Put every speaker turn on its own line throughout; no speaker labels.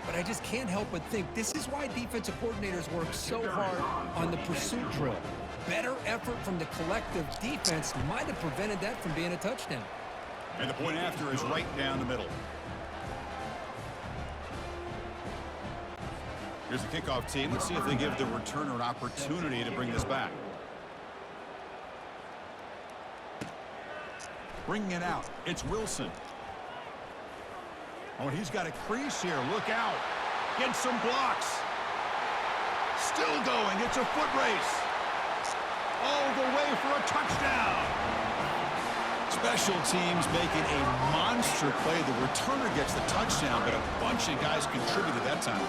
But I just can't help but think this is why defensive coordinators work so hard on the pursuit drill. Better effort from the collective defense might have prevented that from being a touchdown.
And the point after is right down the middle. Here's the kickoff team. Let's see if they give the returner an opportunity to bring this back. Bringing it out. It's Wilson. Oh, and he's got a crease here. Look out. Get some blocks. Still going. It's a foot race. All the way for a touchdown. Special teams making a monster play. The returner gets the touchdown, but a bunch of guys contributed that time.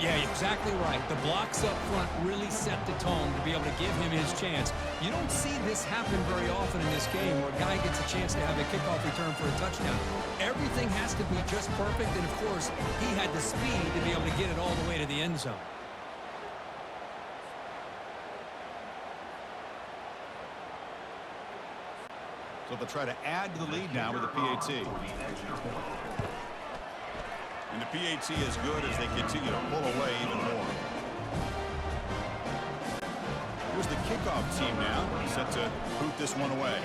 Yeah, exactly right. The blocks up front really set the tone to be able to give him his chance. You don't see this happen very often in this game where a guy gets a chance to have a kickoff return for a touchdown. Everything has to be just perfect, and of course, he had the speed to be able to get it all the way to the end zone.
So they'll try to add to the lead now with the PAT. And the PAT is good as they continue to pull away even more. Here's the kickoff team now, set to boot this one away.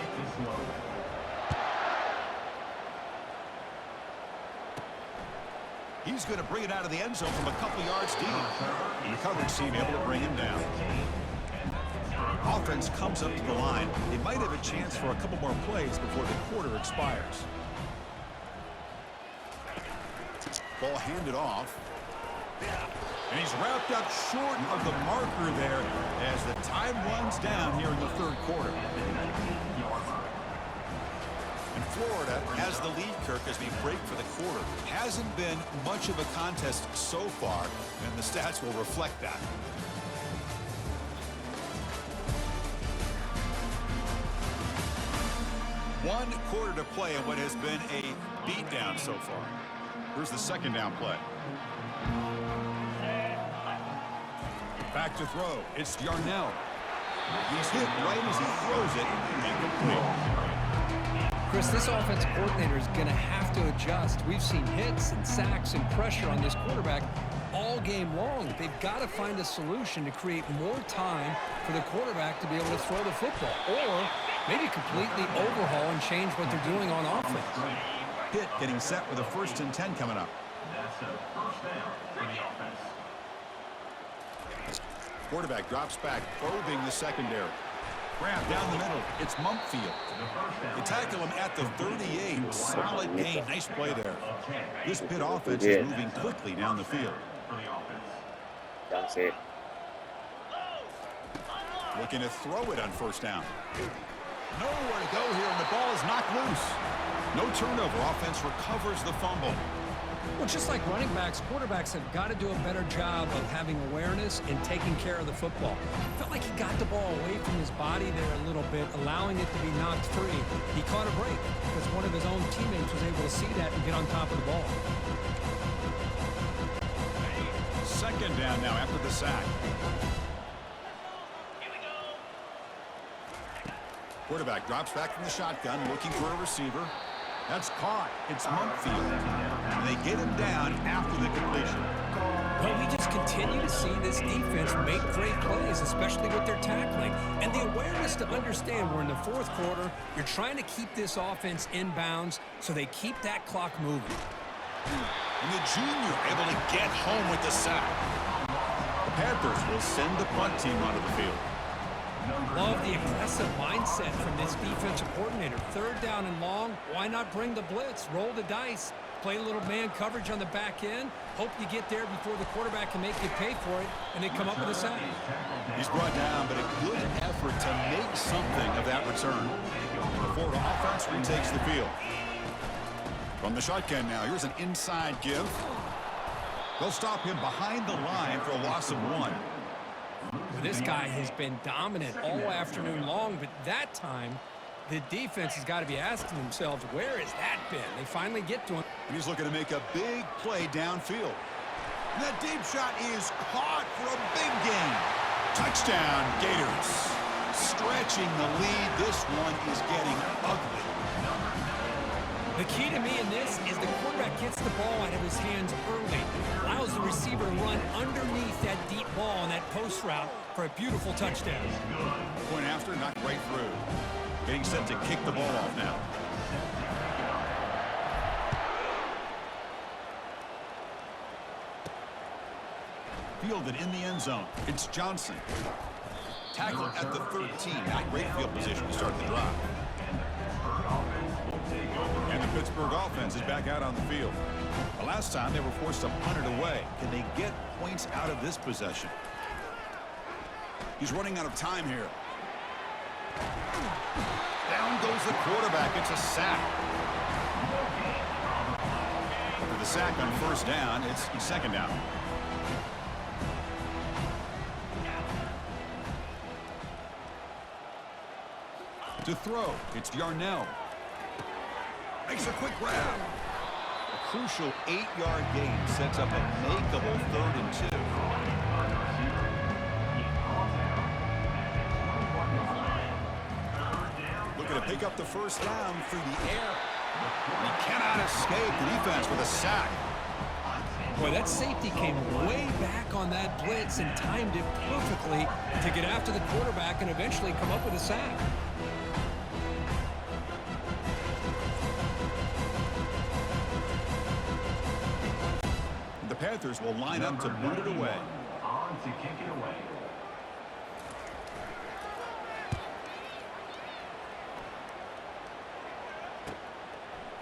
He's going to bring it out of the end zone from a couple yards deep. And the coverage team able to bring him down. Offense comes up to the line. They might have a chance for a couple more plays before the quarter expires. Ball handed off. And he's wrapped up short of the marker there as the time runs down here in the third quarter. And Florida has the lead, Kirk, as we break for the quarter. Hasn't been much of a contest so far, and the stats will reflect that. One quarter to play in what has been a beatdown so far. Here's the second down play. Back to throw. It's Yarnell. He's hit right as he throws it. Incomplete.
Chris, this offensive coordinator is going to have to adjust. We've seen hits and sacks and pressure on this quarterback all game long. They've got to find a solution to create more time for the quarterback to be able to throw the football, or maybe completely overhaul and change what they're doing on offense.
Pitt getting set with a 1st and 10 coming up.
That's a first down for the offense.
Quarterback drops back, probing the secondary. Grab down the middle. It's Mumpfield. They tackle him at the 38. Solid gain. Nice play there. This Pitt offense is moving quickly down the field. Looking to throw it on 1st down. Nowhere to go here, and the ball is knocked loose. No turnover. Offense recovers the fumble.
Well, just like running backs, quarterbacks have got to do a better job of having awareness and taking care of the football. Felt like he got the ball away from his body there a little bit, allowing it to be knocked free. He caught a break because one of his own teammates was able to see that and get on top of the ball.
Second down now after the sack. Quarterback drops back from the shotgun, looking for a receiver. That's caught. It's Mumpfield. And they get him down after the completion.
Well, we just continue to see this defense make great plays, especially with their tackling. And the awareness to understand we're in the 4th quarter. You're trying to keep this offense in bounds so they keep that clock moving.
And the junior able to get home with the sack. The Panthers will send the punt team onto the field.
Love the aggressive mindset from this defensive coordinator. 3rd down and long. Why not bring the blitz? Roll the dice. Play a little man coverage on the back end. Hope you get there before the quarterback can make you pay for it, and they come up with a sack.
He's brought down, but a good effort to make something of that return. The Florida offense retakes the field. From the shotgun now, here's an inside give. They'll stop him behind the line for a loss of 1.
Well, this guy has been dominant all afternoon long, but that time, the defense has got to be asking themselves, where has that been? They finally get to him.
He's looking to make a big play downfield. And that deep shot is caught for a big gain. Touchdown, Gators. Stretching the lead. This one is getting ugly.
The key to me in this is the quarterback gets the ball out of his hands that deep ball on that post route for a beautiful touchdown.
Point after, not right through. Getting set to kick the ball off now. Fielded in the end zone. It's Johnson. Tackled at the 13. Not great field position to start the drive. And the Pittsburgh offense is back out on the field. The last time they were forced to punt it away. Can they get points out of this possession? He's running out of time here. Down goes the quarterback. It's a sack. For the sack on first down, it's second down. To throw, it's Yarnell. Makes a quick grab. A crucial 8-yard gain sets up a makeable 3rd and 2. Looking to pick up the first down through the air. He cannot escape the defense with a sack.
Boy, that safety came way back on that blitz and timed it perfectly to get after the quarterback and eventually come up with a sack.
The Panthers will line up to boot it away.
On to kick it away.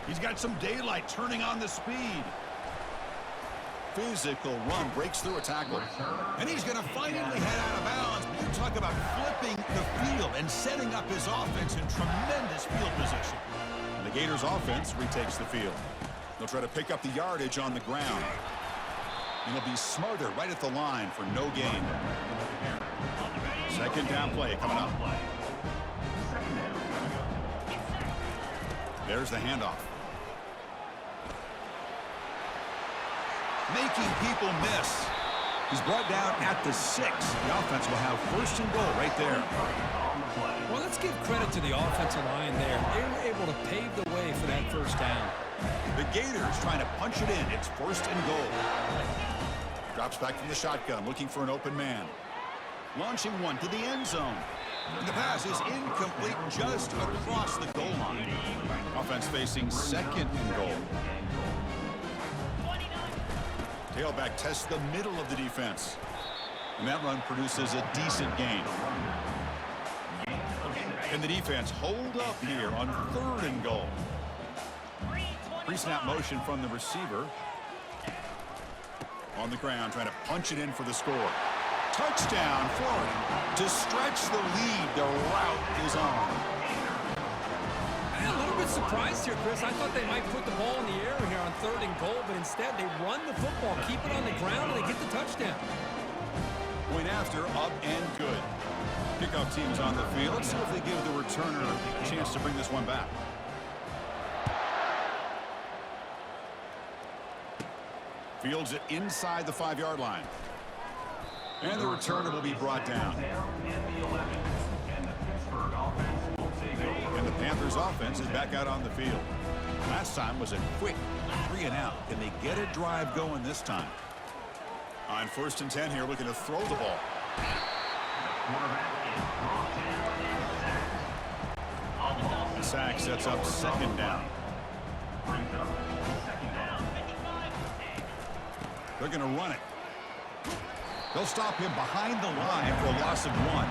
He's got some daylight, turning on the speed. Physical run, breaks through a tackle. And he's going to finally head out of bounds. But you talk about flipping the field and setting up his offense in tremendous field position. And the Gators offense retakes the field. They'll try to pick up the yardage on the ground. And he'll be smarter right at the line for no gain. Second down play coming up. There's the handoff. Making people miss. He's brought down at the 6. The offense will have first and goal right there.
Well, let's give credit to the offensive line there. They were able to pave the way for that first down.
The Gators trying to punch it in. It's first and goal. Drops back from the shotgun, looking for an open man. Launching one to the end zone. And the pass is incomplete just across the goal line. Offense facing second and goal. Tailback tests the middle of the defense. And that run produces a decent gain. And the defense hold up here on 3rd and goal. Pre-snap motion from the receiver. On the ground, trying to punch it in for the score. Touchdown, Florida. To stretch the lead, the route is on.
I'm a little bit surprised here, Chris. I thought they might put the ball in the air here on 3rd and goal, but instead they run the football, keep it on the ground, and they get the touchdown.
Point after, up and good. Kickoff team is on the field. Let's see if they give the returner a chance to bring this one back. Fields it inside the 5-yard line. And the returner will be brought down. And the Panthers offense is back out on the field. Last time was a quick 3 and out. Can they get a drive going this time? On 1st and 10 here, looking to throw the ball. The sack sets up 2nd down. They're going to run it. They'll stop him behind the line for a loss of 1.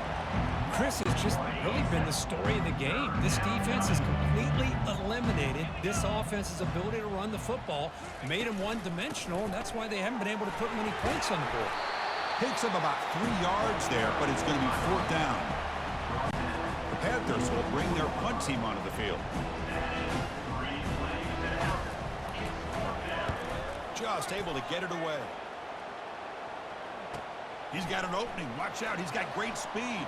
Chris, has just really been the story of the game. This defense has completely eliminated this offense's ability to run the football, made them one-dimensional, and that's why they haven't been able to put many points on the board.
Picks up about 3 yards there, but it's going to be 4th down. The Panthers will bring their punt team onto the field. Just able to get it away. He's got an opening. Watch out. He's got great speed.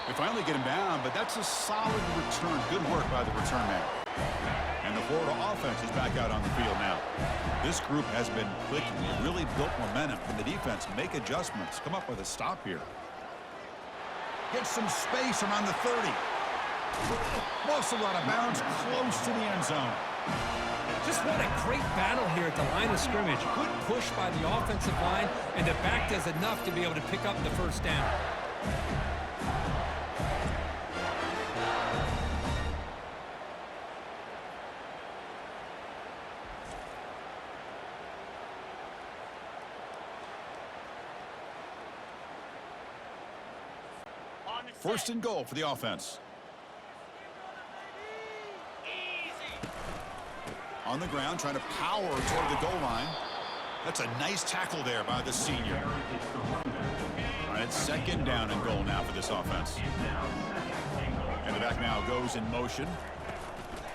They finally get him down, but that's a solid return. Good work by the return man. And the Florida offense is back out on the field now. This group has been clicking. It really built momentum. Can the defense make adjustments? Come up with a stop here. Get some space around the 30. Muscle out of bounds close to the end zone.
Just what a great battle here at the line of scrimmage. Good push by the offensive line, and the back does enough to be able to pick up the first down.
First and goal for the offense. On the ground, trying to power toward the goal line. That's a nice tackle there by the senior. All right, second down and goal now for this offense. And the back now goes in motion.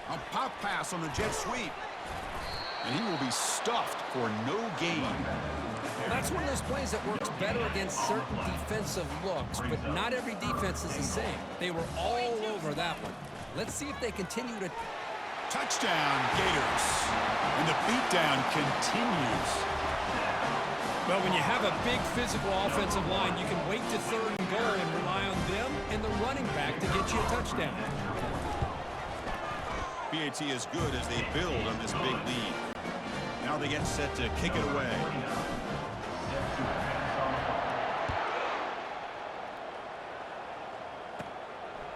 A pop pass on the jet sweep. And he will be stuffed for no gain.
That's one of those plays that works better against certain defensive looks, but not every defense is the same. They were all over that one. Let's see if they continue to...
Touchdown, Gators. And the beatdown continues.
Well, when you have a big physical offensive line, you can wait to third and goal and rely on them and the running back to get you a touchdown.
PAT is good as they build on this big lead. Now they get set to kick it away.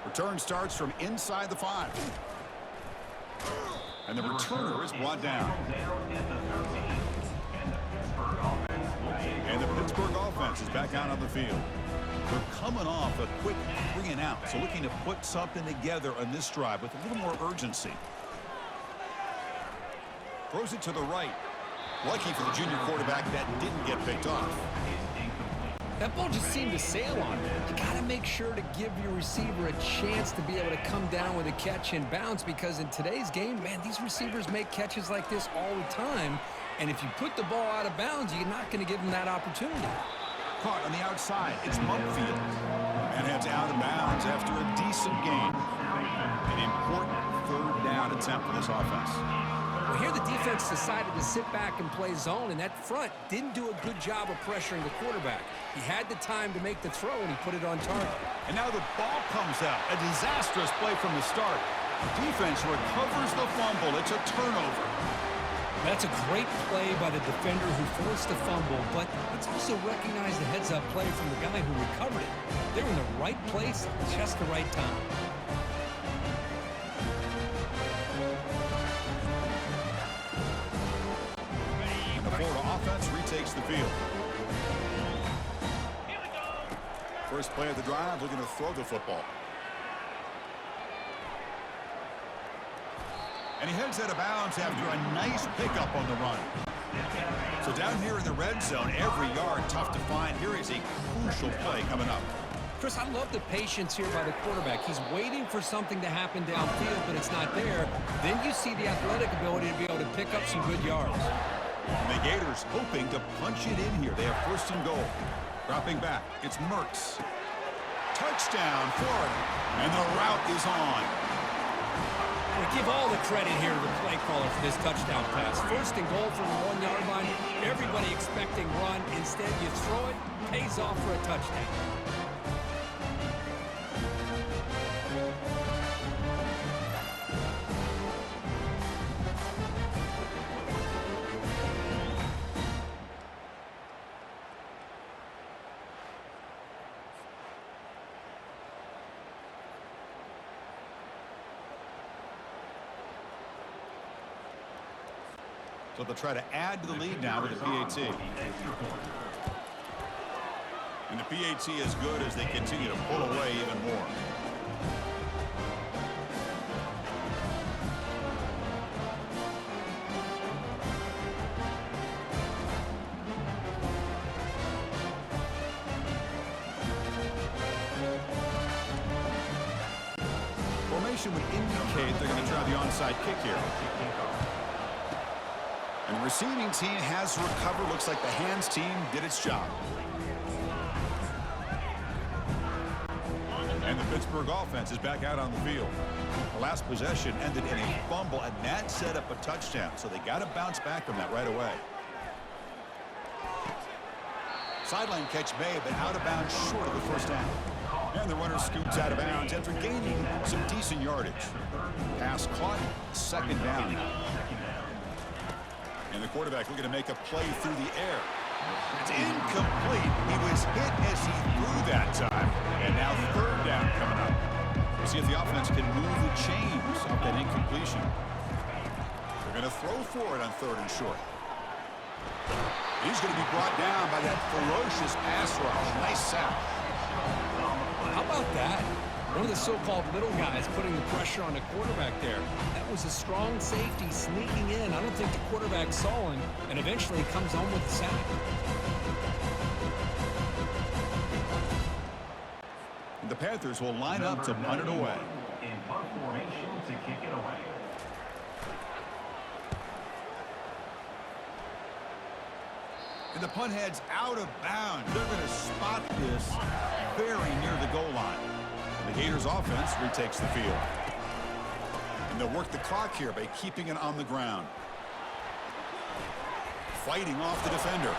Return starts from inside the 5. And the returner is brought down. And the Pittsburgh offense is back out on the field. They're coming off a quick 3-and-out, so looking to put something together on this drive with a little more urgency. Throws it to the right. Lucky for the junior quarterback that didn't get picked off.
That ball just seemed to sail on him. You got to make sure to give your receiver a chance to be able to come down with a catch and bounce, because in today's game, man, these receivers make catches like this all the time. And if you put the ball out of bounds, you're not going to give them that opportunity.
Caught on the outside. It's Mumpfield. And heads out of bounds after a decent gain. An important third down attempt for this offense.
Well, here the defense decided to sit back and play zone, and that front didn't do a good job of pressuring the quarterback. He had the time to make the throw, and he put it on target.
And now the ball comes out. A disastrous play from the start. Defense recovers the fumble. It's a turnover.
That's a great play by the defender who forced the fumble, but let's also recognize the heads-up play from the guy who recovered it. They're in the right place at just the right time.
And the Florida offense retakes the field. First play of the drive, looking to throw the football. And he heads out of bounds after a nice pickup on the run. So down here in the red zone, every yard tough to find. Here is a crucial play coming up.
Chris, I love the patience here by the quarterback. He's waiting for something to happen downfield, but it's not there. Then you see the athletic ability to be able to pick up some good yards.
And the Gators hoping to punch it in here. They have first and goal. Dropping back, it's Mertz. Touchdown, Florida. And the route is on.
We give all the credit here to the play caller for this touchdown pass. First and goal from the 1-yard line. Everybody expecting run. Instead, you throw it, pays off for a touchdown.
So they'll try to add to the lead now with the PAT. And the PAT is good as they continue to pull away even more. Formation would indicate they're going to try the onside kick here. And the receiving team has recovered. Looks like the hands team did its job. And the Pittsburgh offense is back out on the field. The last possession ended in a fumble, and that set up a touchdown. So they got to bounce back from that right away. Sideline catch may have been out of bounds short of the first down. And the runner scoots out of bounds after gaining some decent yardage. Pass caught, second down. the quarterback looking to make a play through the air. It's incomplete. He was hit as he threw that time. And now third down coming up. We'll see if the offense can move the chains off that incompletion. They're going to throw for it on 3rd and short. He's going to be brought down by that ferocious pass rush. Nice sack.
How about that? One of the so-called little guys putting the pressure on the quarterback there. That was a strong safety sneaking in. I don't think the quarterback saw him, and eventually comes home with the sack.
The Panthers will line up to punt it away.
In punt formation to kick it away.
And the punt head's out of bounds. They're going to spot this very near the goal line. And the Gators offense retakes the field. And they'll work the clock here by keeping it on the ground. Fighting off the defender.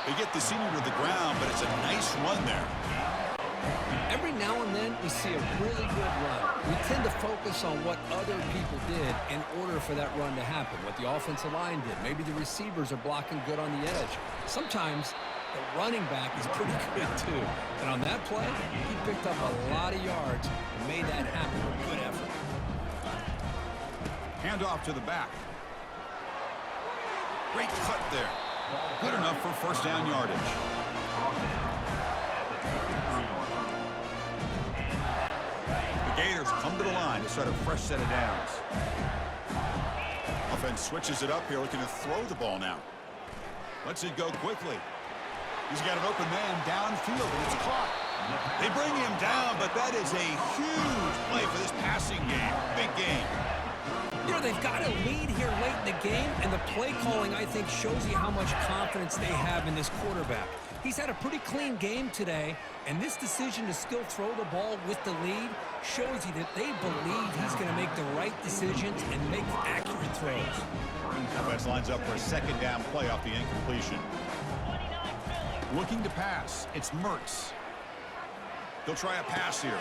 They get the senior to the ground, but it's a nice run there.
Every now and then we see a really good run. We tend to focus on what other people did in order for that run to happen, what the offensive line did. Maybe the receivers are blocking good on the edge. Sometimes the running back is pretty good too. And on that play, he picked up a lot of yards and made that happen with good effort.
Handoff to the back. Great cut there. Good enough for first down yardage. The Gators come to the line to start a fresh set of downs. Offense switches it up here, looking to throw the ball now. Lets it go quickly. He's got an open man downfield, and it's caught. They bring him down, but that is a huge play for this passing game. Big game.
You know, they've got a lead here late in the game, and the play calling, I think, shows you how much confidence they have in this quarterback. He's had a pretty clean game today, and this decision to still throw the ball with the lead shows you that they believe he's going to make the right decisions and make accurate throws.
Offense lines up for a second down play off the incompletion. Looking to pass, it's Mertz. He'll try a pass here.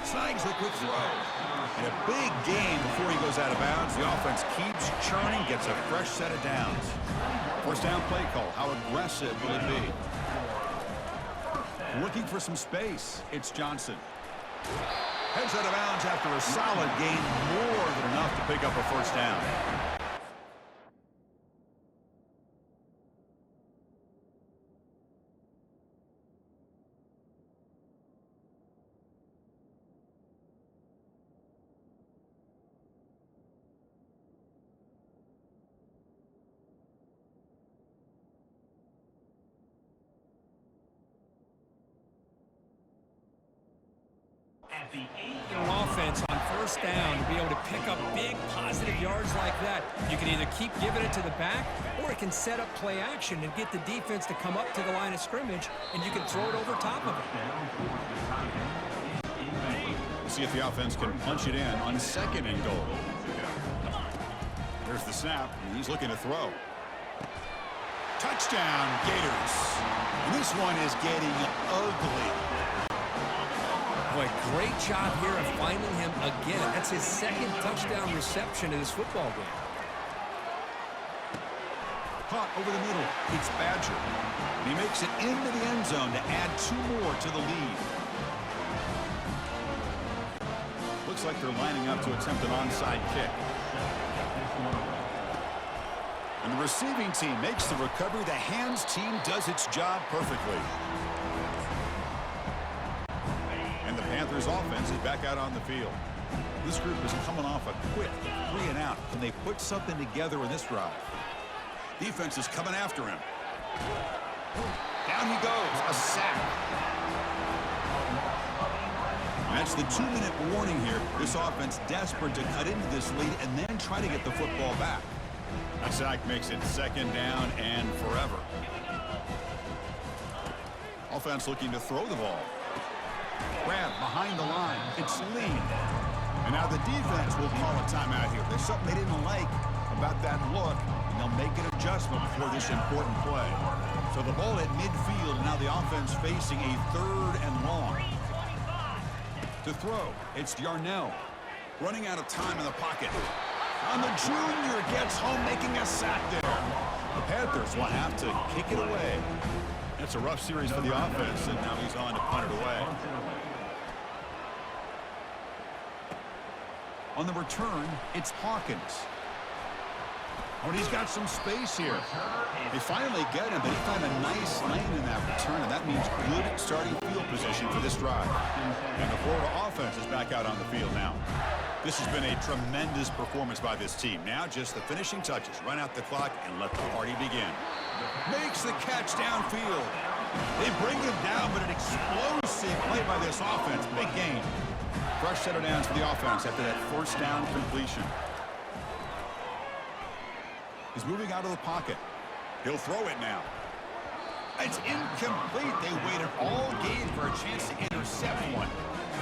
Snags the quick throw. And a big gain before he goes out of bounds. The offense keeps churning, gets a fresh set of downs. First down play call. How aggressive will it be? Looking for some space. It's Johnson. Heads out of bounds after a solid gain, more than enough to pick up a first down.
An offense on first down to be able to pick up big positive yards like that. You can either keep giving it to the back, or it can set up play action and get the defense to come up to the line of scrimmage, and you can throw it over top of it.
We'll see if the offense can punch it in on second and goal. There's the snap, and he's looking to throw. Touchdown, Gators. And this one is getting ugly.
Boy, great job here of finding him again. That's his second touchdown reception in this football game.
Caught over the middle. It's Badger. And he makes it into the end zone to add 2 more to the lead. Looks like they're lining up to attempt an onside kick. And the receiving team makes the recovery. The hands team does its job perfectly. And the Panthers offense is back out on the field. This group is coming off a quick 3 and out. Can they put something together in this drive? Defense is coming after him. Down he goes. A sack. And that's the 2-minute warning here. This offense desperate to cut into this lead and then try to get the football back. A sack makes it second down and forever. Offense looking to throw the ball. Grab behind the line. It's Lee. And now the defense will call a timeout here. There's something they didn't like about that look, and they'll make an adjustment before this important play. So the ball at midfield, and now the offense facing a 3rd and long. To throw, it's Yarnell. Running out of time in the pocket. On the junior, gets home, making a sack there. The Panthers will have to kick it away. It's a rough series for the offense, and now he's on to punt it away. On the return, it's Hawkins. Oh, and he's got some space here. They finally get him, but he found a nice lane in that return, and that means good starting field position for this drive. And the Florida offense is back out on the field now. This has been a tremendous performance by this team. Now just the finishing touches. Run out the clock and let the party begin. Makes the catch downfield. They bring him down, but an explosive play by this offense. Big gain. Fresh set of downs for the offense after that first down completion. He's moving out of the pocket. He'll throw it now. It's incomplete. They waited all game for a chance to intercept one.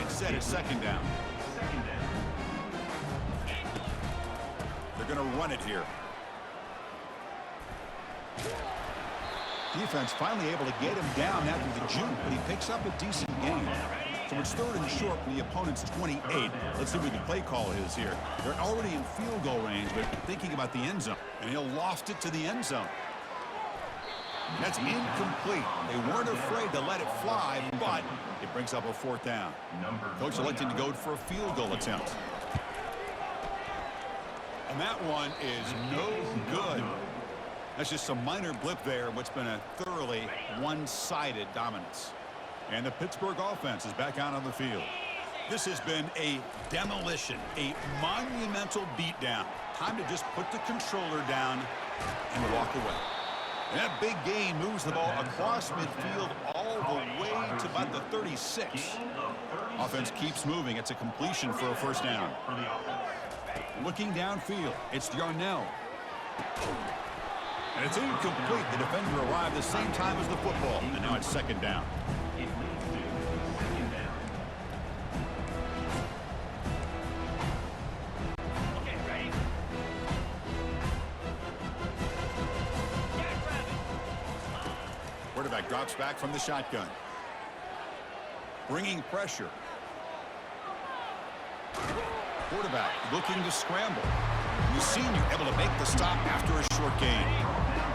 Instead, it's second down. They're going to run it here. Defense finally able to get him down after the juke, but he picks up a decent gain. So it's third and short from the opponent's 28. Let's see what the play call is here. They're already in field goal range, but thinking about the end zone. And he'll loft it to the end zone. That's incomplete. They weren't afraid to let it fly, but it brings up a fourth down. Coach electing to go for a field goal attempt. And that one is no good. That's just a minor blip there, what's been a thoroughly one-sided dominance. And the Pittsburgh offense is back out on the field. This has been a demolition, a monumental beatdown. Time to just put the controller down and walk away. And that big gain moves the ball across midfield all the way to about the 36. Offense keeps moving. It's a completion for a first down. Looking downfield, it's Yarnell. And it's incomplete. The defender arrived the same time as the football. And now it's second down. Quarterback drops back from the shotgun. Bringing pressure. Quarterback looking to scramble. You've seen you able to make the stop after a short gain.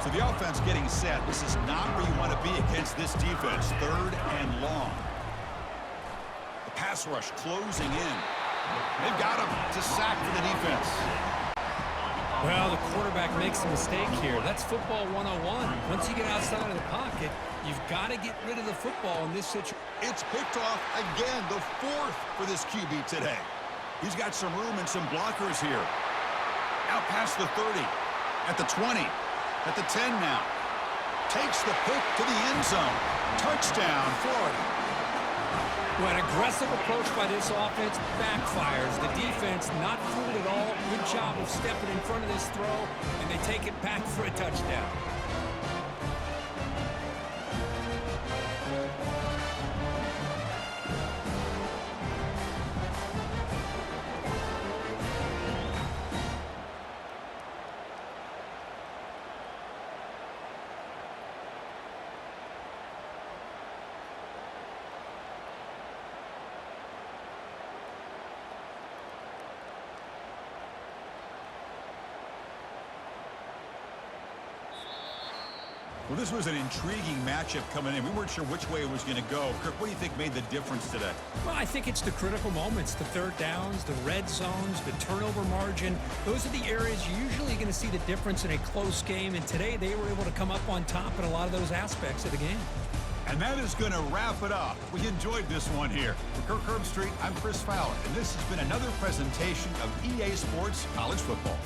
So the offense getting set. This is not where you want to be against this defense. Third and long. The pass rush closing in. They've got him to sack for the defense.
Well, the quarterback makes a mistake here. That's football 101. Once you get outside of the pocket, you've got to get rid of the football in this situation.
It's picked off again, the fourth for this QB today. He's got some room and some blockers here. Out past the 30, at the 20, at the 10 now. Takes the pick to the end zone. Touchdown, Florida.
Well, an aggressive approach by this offense backfires. The defense not fooled at all. Good job of stepping in front of this throw, and they take it back for a touchdown.
Well, this was an intriguing matchup coming in. We weren't sure which way it was going to go. Kirk, what do you think made the difference today?
Well, I think it's the critical moments, the third downs, the red zones, the turnover margin. Those are the areas you're usually going to see the difference in a close game, and today they were able to come up on top in a lot of those aspects of the game.
And that is going to wrap it up. We enjoyed this one here. For Kirk Herbstreit, I'm Chris Fowler, and this has been another presentation of EA Sports College Football.